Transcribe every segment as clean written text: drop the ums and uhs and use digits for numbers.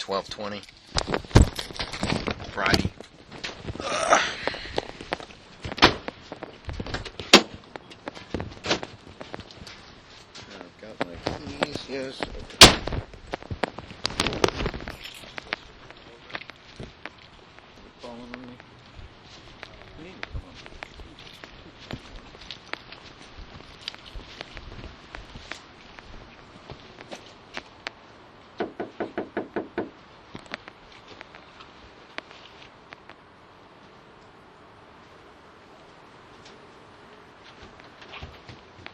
12/20, Friday. I've got my keys, yes. Okay. Falling on me. You need to come up.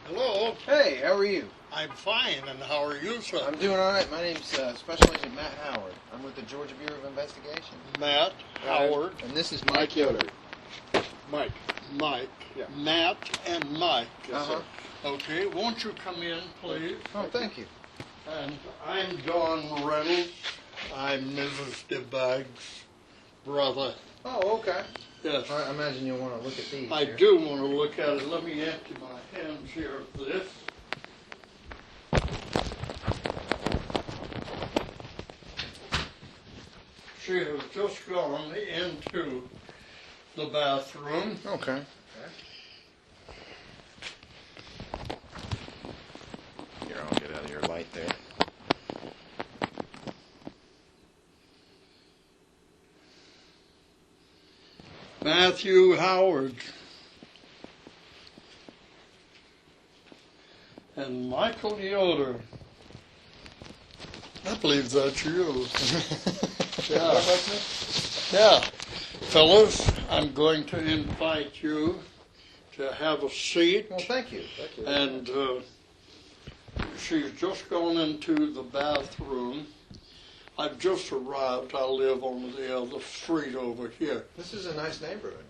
Hello, Hey, how are you? I'm fine, and how are you, sir? I'm doing all right. My name's Special Agent Matt Howard. I'm with the Georgia Bureau of Investigation. Matt, Howard, And this is Mike Yoder. Mike, Yeah. Matt, and Mike. Uh-huh. Okay, won't you come in, please? Oh, thank you. And I'm Don Reynolds. I'm Mrs. Dabag's brother. Oh, okay. Yes, I imagine you'll want to look at these. I here. do want to look at it. Let me empty my hands here of this. She has just gone into the bathroom. Okay. Here, I'll get out of your light there. Matthew Howard and Michael Yoder. I believe that's you. Yeah. Yeah. Fellas, I'm going to invite you to have a seat. Well, thank you. Thank you. And she's just gone into the bathroom. I've just arrived. I live on the other street over here. This is a nice neighborhood.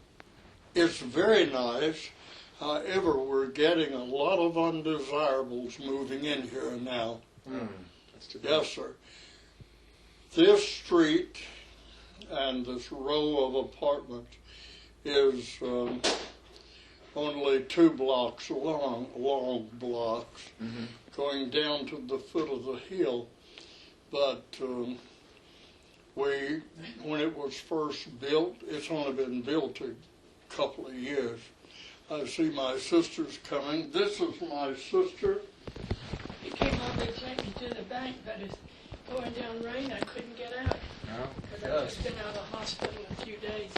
It's very nice. However, we're getting a lot of undesirables moving in here now. That's too bad. Yes, sir. This street and this row of apartments is only 2 blocks long blocks, going down to the foot of the hill. But when it was first built, it's only been built a couple of years. I see my sister's coming. This is my sister. He came over to take me to the bank, but it's pouring down rain. I couldn't get out because I've just been out of hospital a few days.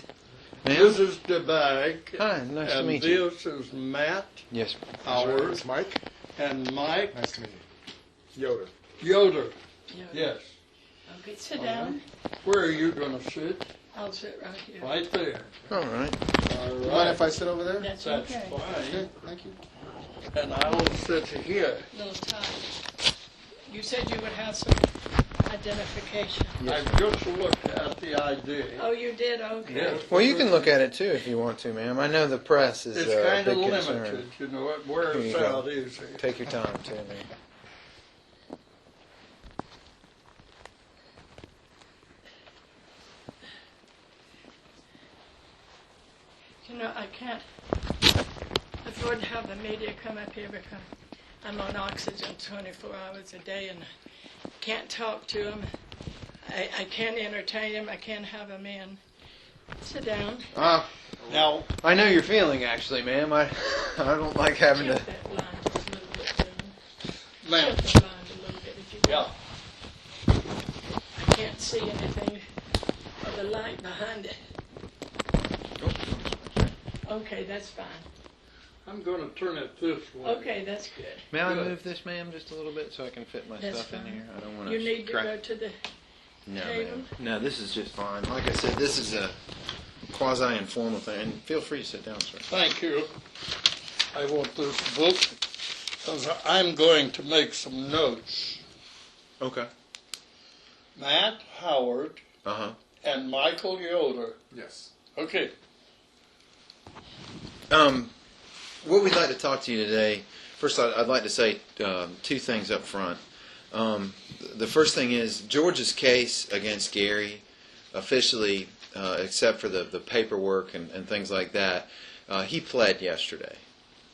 This is Dabag. Hi, nice to and meet you. this is Matt Yes. Howard It's Mike. and Mike Nice to meet you. Yoder. Yoder. Yeah. Yes. Okay, sit down. Where are you going to sit? I'll sit right here. Right there. All right. All You mind right. if I sit over there? That's That's okay. fine. Okay, thank you. And I will sit here. Little tight. You said you would have some identification. I've just looked at the ID. Oh, you did? Okay. Yes. Well, you can look at it too if you want to, ma'am. I know the press is It's a kind of big concern. limited, you know. It wears Here you go. out easy. Take your time too, man. You know, I can't afford to have the media come up here because I'm on oxygen 24 hours a day and I can't talk to them. I can't entertain them. I can't have them in. Sit down. Now, I know your feeling, actually, ma'am. I don't like having Tilt to. that blind just a little bit, Dylan. ma'am. Tilt the blind a little bit if you Yeah. can. I can't see anything of the light behind it. Okay, that's fine. I'm going to turn it this way. Okay, that's good. May I Good. move this, ma'am, just a little bit so I can fit my That's stuff in fine. here? I don't want to. You need to go to the No, table? ma'am. No, this is just fine. Like I said, this is a quasi-informal thing. And feel free to sit down, sir. Thank you. I want this book because I'm going to make some notes. Okay. Matt Howard Uh-huh. and Michael Yoder. Yes. Okay. What we'd like to talk to you today, first I'd like to say 2 things up front. The first thing is George's case against Gary, officially, except for the paperwork and things like that, he pled yesterday.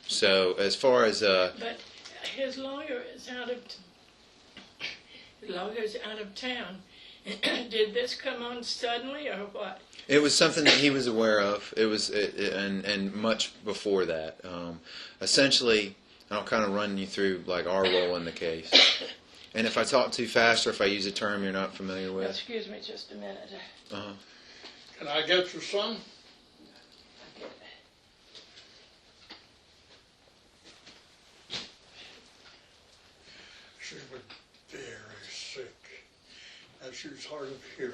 So as far as... But his lawyer is out of town, Did this come on suddenly or what? It was something that he was aware of. It was, and much before that. Essentially, I'll kind of run you through like our role in the case. And if I talk too fast or if I use a term you're not familiar with, Excuse me just a minute. Can I get you some? She was very sick, and she was hard of hearing.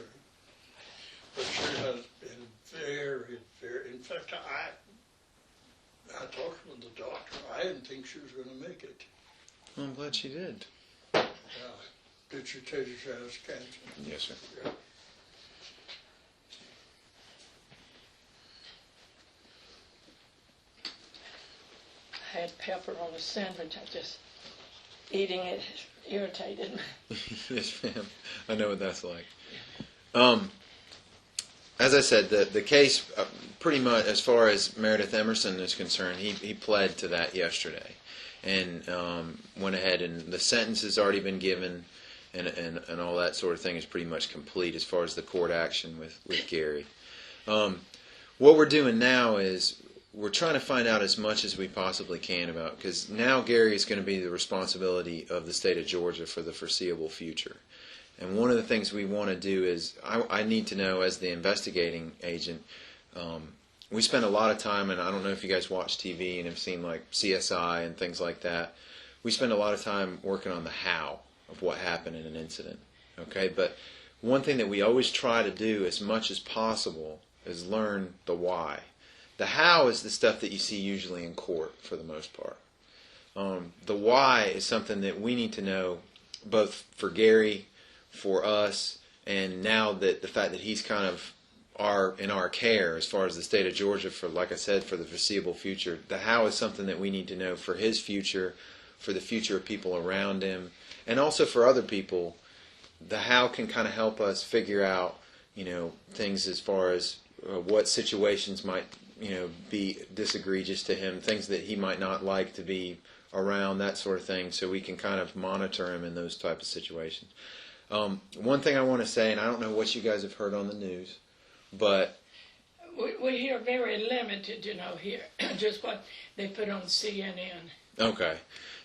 But she has been very, very. In fact, I talked with the doctor. I didn't think she was going to make it. well, I'm glad she did. Yeah. Did she tell you she has cancer? Yes, sir. Yeah. I had pepper on a sandwich. I just eating it irritated me. Yes, ma'am. I know what that's like. As I said, the case, pretty much as far as Meredith Emerson is concerned, he pled to that yesterday, and went ahead, and the sentence has already been given, and all that sort of thing is pretty much complete as far as the court action with Gary. What we're doing now is we're trying to find out as much as we possibly can about, because now Gary is going to be the responsibility of the state of Georgia for the foreseeable future. And one of the things we want to do is, I need to know as the investigating agent, we spend a lot of time, and I don't know if you guys watch TV and have seen like CSI and things like that, we spend a lot of time working on the how of what happened in an incident. Okay, but one thing that we always try to do as much as possible is learn the why. The how is the stuff that you see usually in court for the most part. The why is something that we need to know, both for Gary, for us, and now that the fact that he's kind of in our care as far as the state of Georgia for, like I said, for the foreseeable future. The how is something that we need to know for his future, for the future of people around him, and also for other people. The how can kind of help us figure out, things as far as what situations might, be disegregious to him, things that he might not like to be around, that sort of thing, so we can kind of monitor him in those type of situations. One thing I want to say, and I don't know what you guys have heard on the news, but we hear very limited, here, just what they put on CNN. Okay.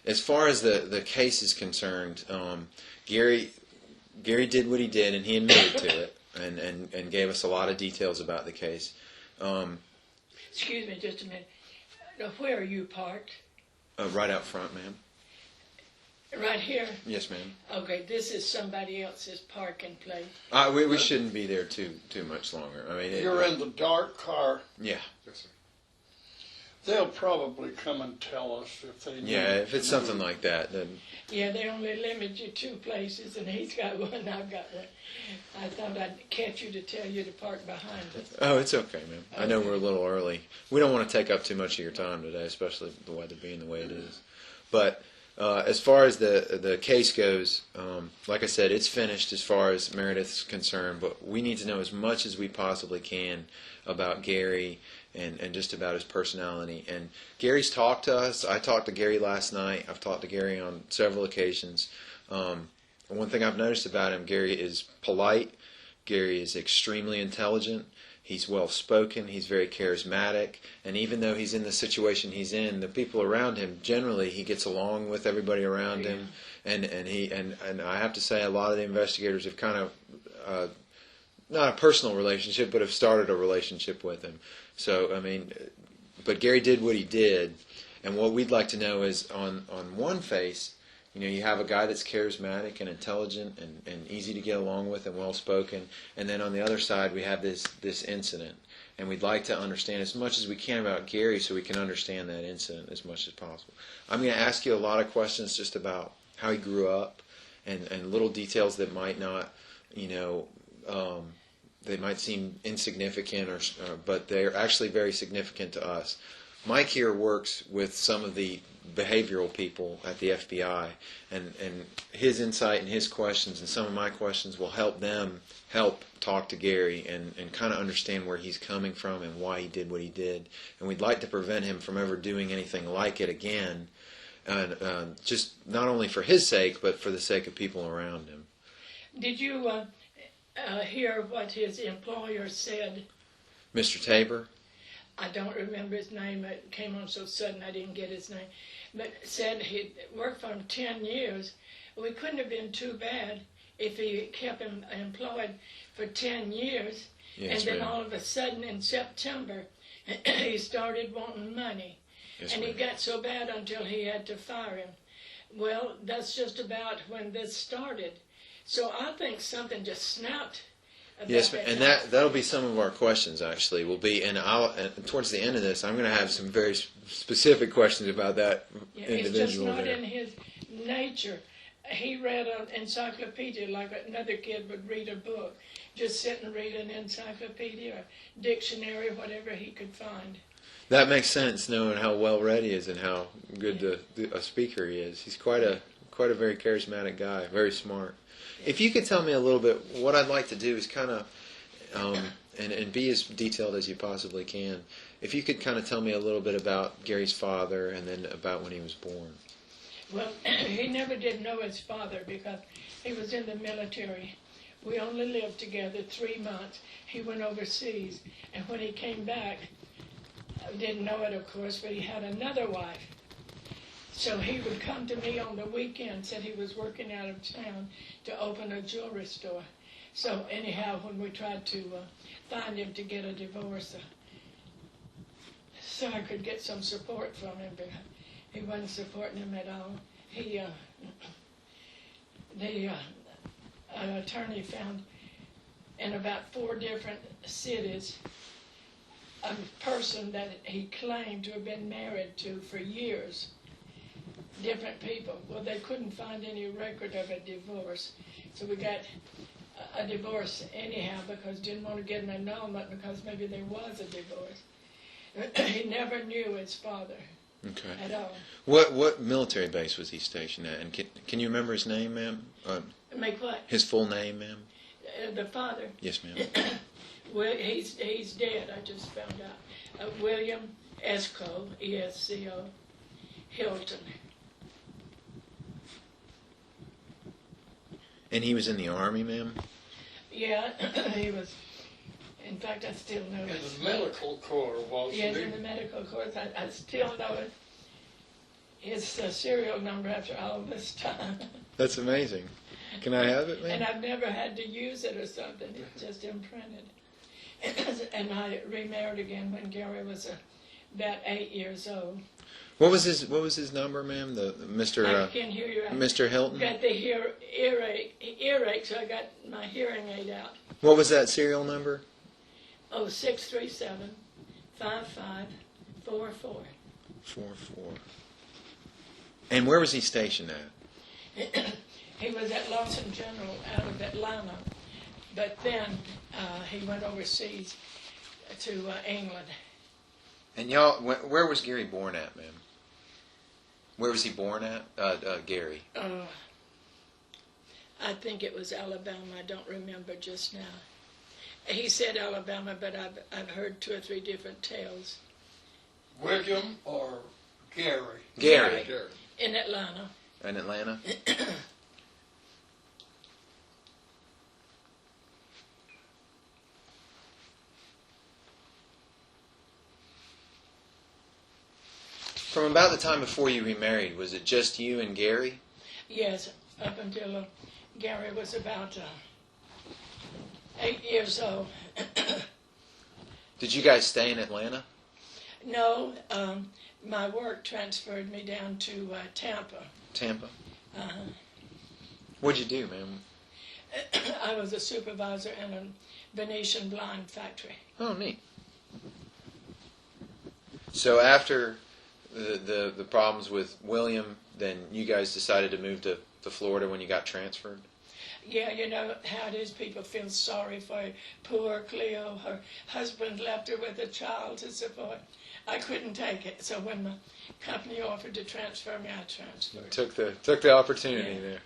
As far as the case is concerned, Gary did what he did, and he admitted to it, and gave us a lot of details about the case. Excuse me just a minute. Now, where are you parked? Right out front, ma'am. Right here? Yes, ma'am. Okay, this is somebody else's parking place. We shouldn't be there too much longer. I mean, You're in the dark car. Yeah. Yes, sir. They'll probably come and tell us if they need. Yeah, if it's something like that, then. Yeah, they only limit you 2 places, and he's got one, I've got one. I thought I'd catch you to tell you to park behind us. Oh, it's okay, ma'am. I know we're a little early. We don't want to take up too much of your time today, especially the weather being the way it is. But as far as the case goes, like I said, it's finished as far as Meredith's concerned, but we need to know as much as we possibly can about Gary and just about his personality. And Gary's talked to us. I talked to Gary last night. I've talked to Gary on several occasions. One thing I've noticed about him, Gary is polite. Gary is extremely intelligent. He's well-spoken. He's very charismatic. And even though he's in the situation he's in, the people around him, generally, he gets along with everybody around him. And I have to say, a lot of the investigators have kind of, not a personal relationship, but have started a relationship with him. So, I mean, but Gary did what he did. And what we'd like to know is, on one face, you have a guy that's charismatic and intelligent and easy to get along with and well-spoken. And then on the other side, we have this incident. And we'd like to understand as much as we can about Gary so we can understand that incident as much as possible. I'm going to ask you a lot of questions just about how he grew up and little details that might not, they might seem insignificant, but they're actually very significant to us. Mike here works with some of the behavioral people at the FBI, and his insight and his questions and some of my questions will help them talk to Gary and kind of understand where he's coming from and why he did what he did. And we'd like to prevent him from ever doing anything like it again, and just not only for his sake, but for the sake of people around him. Did you hear what his employer said. Mr. Tabor? I don't remember his name. It came on so sudden I didn't get his name. But said he'd worked for him 10 years. Well, it couldn't have been too bad if he kept him employed for 10 years. Yes, and then ma'am. all of a sudden in September, he started wanting money. Yes, and ma'am. it got so bad until he had to fire him. Well, that's just about when this started. So I think something just snapped. About Yes, ma'am. And time. that'll be some of our questions. Actually, will be, and towards the end of this, I'm going to have some very specific questions about that Yeah, it's just individual not there. in his nature. He read an encyclopedia like another kid would read a book. Just sit and read an encyclopedia, or dictionary, whatever he could find. That makes sense, knowing how well read he is and how good a speaker he is. He's quite a very charismatic guy, very smart. If you could tell me a little bit, what I'd like to do is kind of, and be as detailed as you possibly can. If you could kind of tell me a little bit about Gary's father and then about when he was born. Well, he never did know his father because he was in the military. We only lived together 3 months. He went overseas, and when he came back, I didn't know it, of course, but he had another wife. So he would come to me on the weekend, said he was working out of town to open a jewelry store. So anyhow, when we tried to find him to get a divorce, so I could get some support from him, but he wasn't supporting him at all. The attorney found in about 4 different cities a person that he claimed to have been married to for years, different people. Well, they couldn't find any record of a divorce, so we got a divorce anyhow because didn't want to get an annulment because maybe there was a divorce. He never knew his father Okay. at all. What military base was he stationed at? And can you remember his name, ma'am? Make what? His full name, ma'am? The father. Yes, ma'am. Well, he's dead. I just found out. William Esco, E-S-C-O, Hilton. And he was in the Army, ma'am? Yeah, he was. In fact, I still know In his the medical corps, wasn't Yes, he? in the medical course. I still know it. His serial number after all this time. That's amazing. Can I have it, And ma'am? I've never had to use it or something. It's just imprinted. And I remarried again when Gary was about 8 years old. What was his number, ma'am? The Mr. I can't hear you. Mr. Hilton? Got the earache, so I got my hearing aid out. What was that serial number? Oh, 637-5544. 44. And where was he stationed at? He was at Lawson General out of Atlanta, but then he went overseas to England. And y'all, where was Gary born at, ma'am? Where was he born at, Gary? I think it was Alabama. I don't remember just now. He said Alabama, but I've heard 2 or 3 different tales. William or Gary? Gary. Gary. In Atlanta. In Atlanta? From about the time before you remarried, was it just you and Gary? Yes, up until Gary was about 8 years old. Did you guys stay in Atlanta? No, my work transferred me down to Tampa. Tampa? Uh-huh. What'd you do, ma'am? I was a supervisor in a Venetian blind factory. Oh, neat. So after the problems with William, then you guys decided to move to Florida when you got transferred? Yeah, you know how it is. People feel sorry for poor Cleo. Her husband left her with a child to support. I couldn't take it, so when the company offered to transfer me, I transferred. Took the opportunity Yeah. there.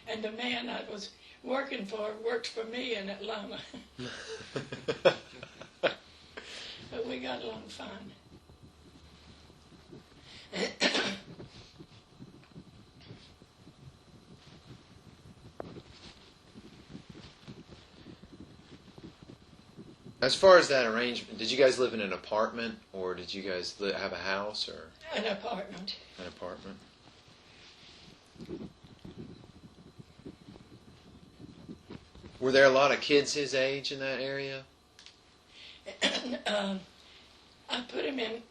And the man I was working for worked for me in Atlanta. But we got along fine. As far as that arrangement, did you guys live in an apartment, or did you guys have a house, or An apartment. an apartment? Were there a lot of kids his age in that area? I put him in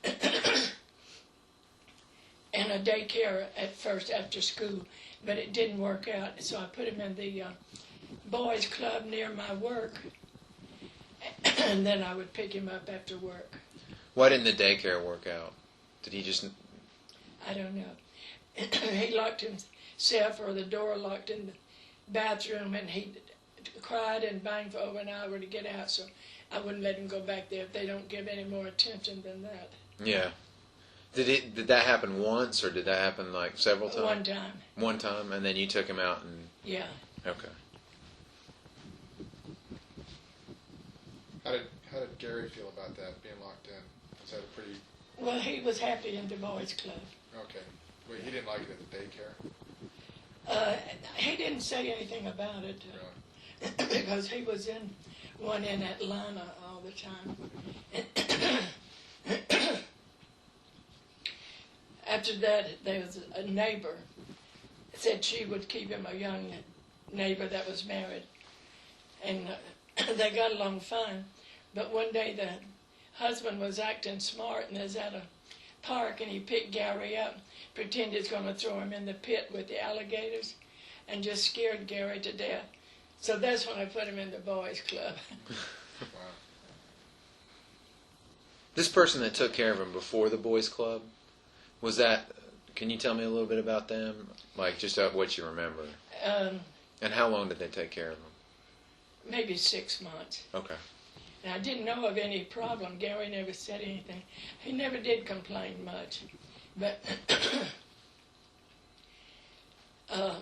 in a daycare at first after school, but it didn't work out. So I put him in the boys' club near my work, and then I would pick him up after work. Why didn't the daycare work out? Did he just? I don't know. He locked himself, or the door locked in the bathroom, and he cried and banged for over an hour to get out. So I wouldn't let him go back there if they don't give any more attention than that. Yeah. Did that happen once, or did that happen like several times? One time. One time, and then you took him out and. Yeah. Okay. How did Gary feel about that, being locked in? Was that a pretty... Well, he was happy in the boys' club. Okay. Wait, he didn't like it at the daycare? He didn't say anything about it Really? because he was in one in Atlanta all the time. After that, there was a neighbor said she would keep him, a young neighbor that was married, and they got along fine. But one day the husband was acting smart and was at a park, and he picked Gary up, pretended he's going to throw him in the pit with the alligators, and just scared Gary to death. So that's when I put him in the boys' club. Wow. This person that took care of him before the boys' club, was that? Can you tell me a little bit about them, like just what you remember? And how long did they take care of him? Maybe 6 months. Okay. And I didn't know of any problem. Gary never said anything. He never did complain much. But I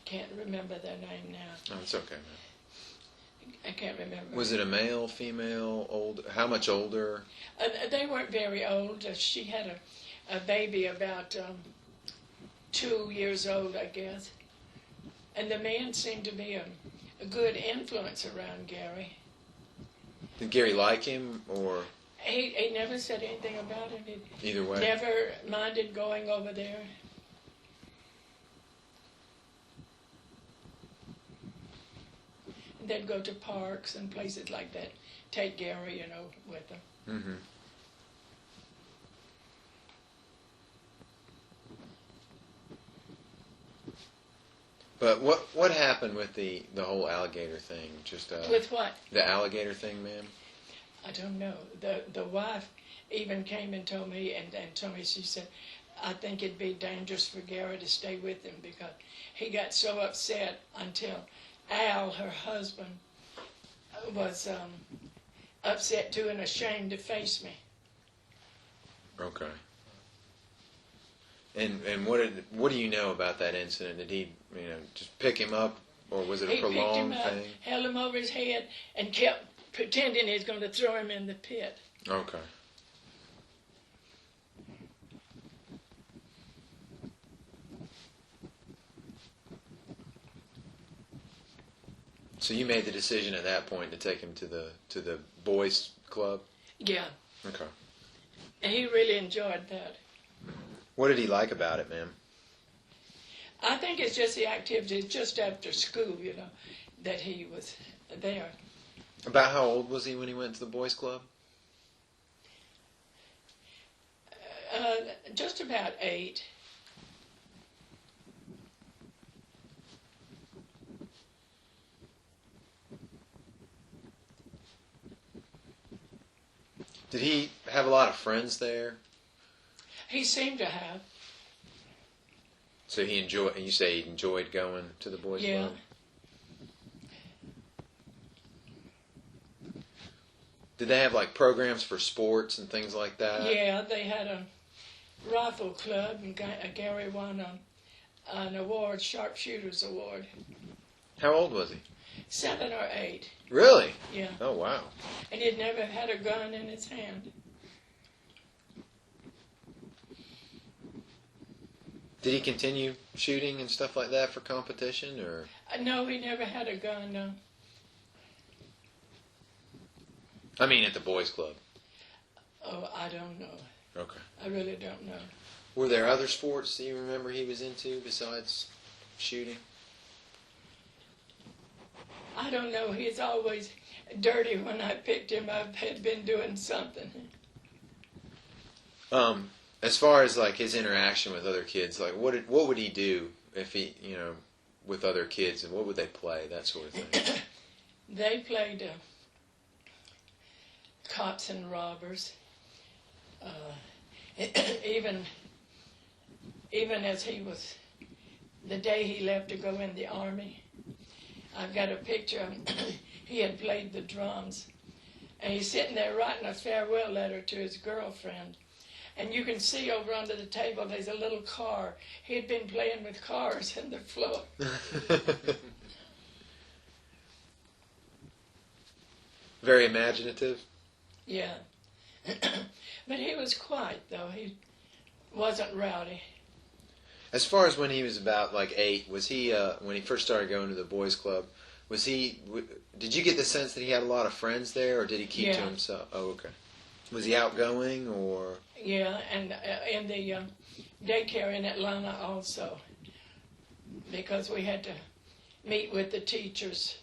can't remember their name now. Oh, it's okay, man. I can't remember. Was it a male, female, old? How much older? They weren't very old. She had a baby about 2 years old, I guess. And the man seemed to be a good influence around Gary. Did Gary like him, or He never said anything about him. He either way? never minded going over there. They'd go to parks and places like that. Take Gary, with them. Mm-hmm. But what happened with the whole alligator thing? Just With what? the alligator thing, ma'am? I don't know. The wife even came and told me, and told me, she said, I think it'd be dangerous for Gary to stay with him because he got so upset until Al, her husband, was upset too and ashamed to face me. Okay. And what do you know about that incident? Did he just pick him up, or was it a He picked him prolonged up, thing? held him over his head, and kept pretending he was going to throw him in the pit. Okay. So you made the decision at that point to take him to the boys' club? Yeah, Okay. and he really enjoyed that. What did he like about it, ma'am? I think it's just the activities just after school, that he was there. About how old was he when he went to the boys' club? Just about 8. Did he have a lot of friends there? He seemed to have. So you say he enjoyed going to the boys' Yeah. club? Did they have like programs for sports and things like that? Yeah, they had a rifle club, and Gary won an award, Sharpshooters Award. How old was he? 7 or 8, Really? yeah. Oh, wow. And he'd never had a gun in his hand. Did he continue shooting and stuff like that for competition, or? No, he never had a gun, no. I mean, at the boys' club. Oh, I don't know. Okay. I really don't know. Were there other sports that you remember he was into besides shooting? I don't know. He's always dirty. When I picked him up, had been doing something. As far as like his interaction with other kids, like what would he do if he, with other kids, and what would they play, that sort of thing? They played cops and robbers. Even as he was, the day he left to go in the army, I've got a picture of him. He had played the drums, and he's sitting there writing a farewell letter to his girlfriend. And you can see over under the table there's a little car. He had been playing with cars in the floor. Very imaginative. Yeah. But he was quiet, though. He wasn't rowdy. As far as when he was about like 8, was he when he first started going to the boys' club? Was he? Did you get the sense that he had a lot of friends there, or did he keep to himself? Oh, okay. Was he outgoing, or? Yeah, and in the daycare in Atlanta also, because we had to meet with the teachers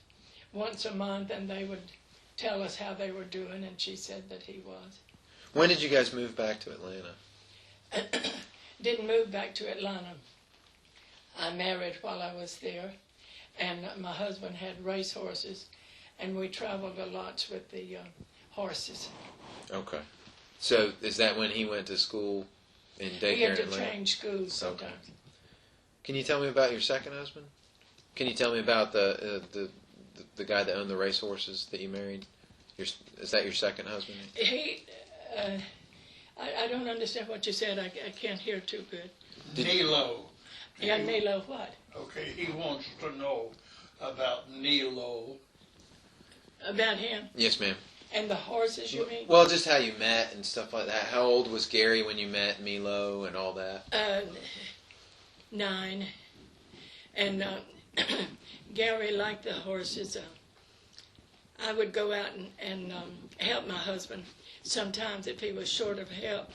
once a month, and they would tell us how they were doing, and she said that he was. When did you guys move back to Atlanta? Didn't move back to Atlanta. I married while I was there, and my husband had race horses, and we traveled a lot with the horses. Okay. So is that when he went to school in daycare He had in to Atlanta? change schools sometimes. Okay. Can you tell me about your second husband? Can you tell me about the guy that owned the race horses that you married? Is that your second husband? He, I don't understand what you said. I can't hear too good. Nilo. Yeah, Nilo what? Okay, he wants to know about Nilo. About him? Yes, ma'am. And the horses, you mean? Well, just how you met and stuff like that. How old was Gary when you met Milo and all that? 9. And Gary liked the horses. I would go out and help my husband sometimes if he was short of help,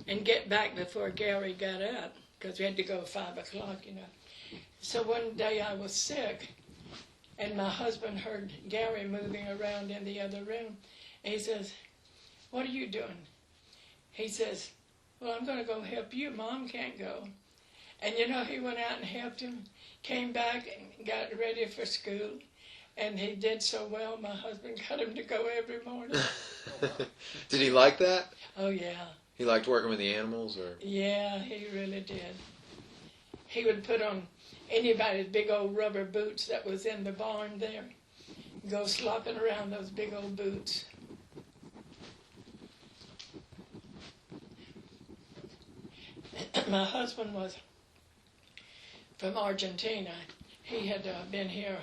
and get back before Gary got out, because we had to go at 5 o'clock, So one day I was sick, and my husband heard Gary moving around in the other room. And he says, "What are you doing?" He says, "Well, I'm going to go help you. Mom can't go." And he went out and helped him, came back and got ready for school. And he did so well, my husband got him to go every morning. Did he like that? Oh, yeah. He liked working with the animals, or? Yeah, he really did. He would put on anybody's big old rubber boots that was in the barn there. Go slopping around those big old boots. My husband was from Argentina. He had been here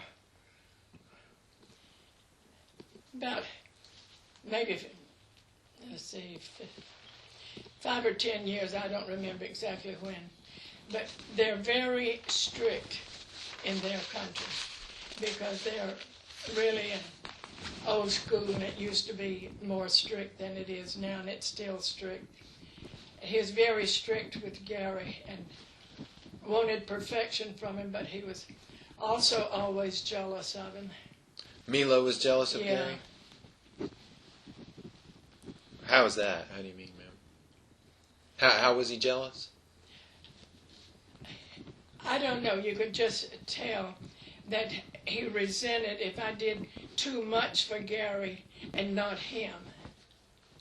about maybe, 5 or 10 years. I don't remember exactly when. But they're very strict in their country because they're really an old school, and it used to be more strict than it is now, and it's still strict. He was very strict with Gary and wanted perfection from him, but he was also always jealous of him. Milo was jealous of Gary? How is that? How do you mean, ma'am? How was he jealous? I don't know. You could just tell that he resented if I did too much for Gary and not him.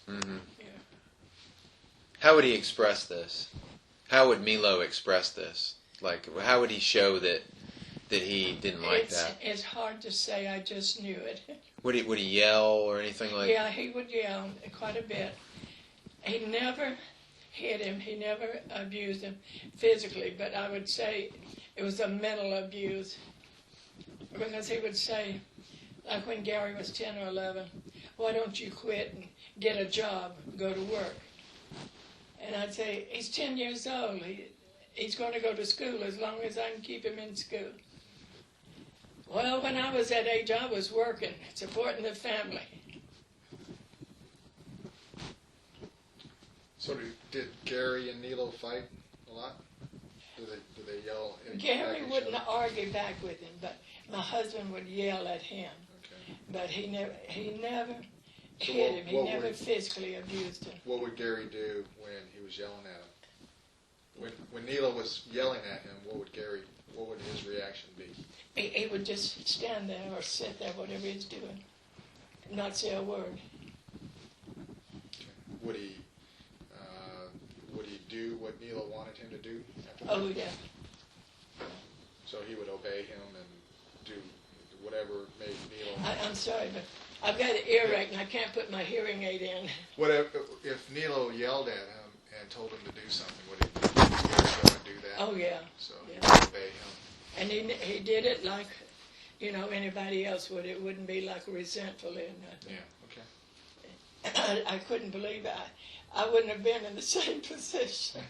Mm-hmm. Yeah. How would he express this? How would Milo express this? Like, how would he show that he didn't like that? It's hard to say. I just knew it. Would he yell or anything like? Yeah, he would yell quite a bit. He never hit him. He never abused him physically, but I would say it was a mental abuse, because he would say, like when Gary was 10 or 11, "Why don't you quit and get a job, go to work?" And I'd say, "He's 10 years old. He's going to go to school as long as I can keep him in school." Well, when I was that age, I was working, supporting the family. So did Gary and Nilo fight a lot? Do they yell back Gary at each wouldn't other? argue back with him, but my husband would yell at him. Okay. But he never So hit him. He what never would- physically abused him. What would Gary do when he was yelling at him? When Nilo was yelling at him, what would his reaction be? He would just stand there or sit there, whatever he's doing, not say a word. Would he do what Nilo wanted him to do? After Oh, that? yeah. So he would obey him and do whatever made Nilo. I'm sorry, but I've got an earache and I can't put my hearing aid in. Whatever. If Nilo yelled at him and told him to do something, would he go and do that? Oh, yeah. So he Yeah. would obey him. And he did it like, anybody else would. It wouldn't be like resentful or nothing. Yeah. Okay. I couldn't believe it. I wouldn't have been in the same position.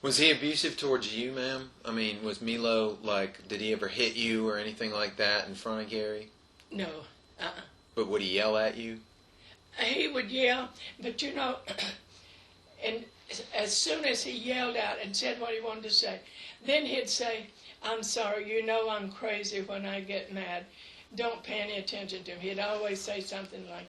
Was he abusive towards you, ma'am? I mean, was Milo, did he ever hit you or anything like that in front of Gary? No. But would he yell at you? He would yell, but and as soon as he yelled out and said what he wanted to say, then he'd say, "I'm sorry, I'm crazy when I get mad. Don't pay any attention to him." He'd always say something like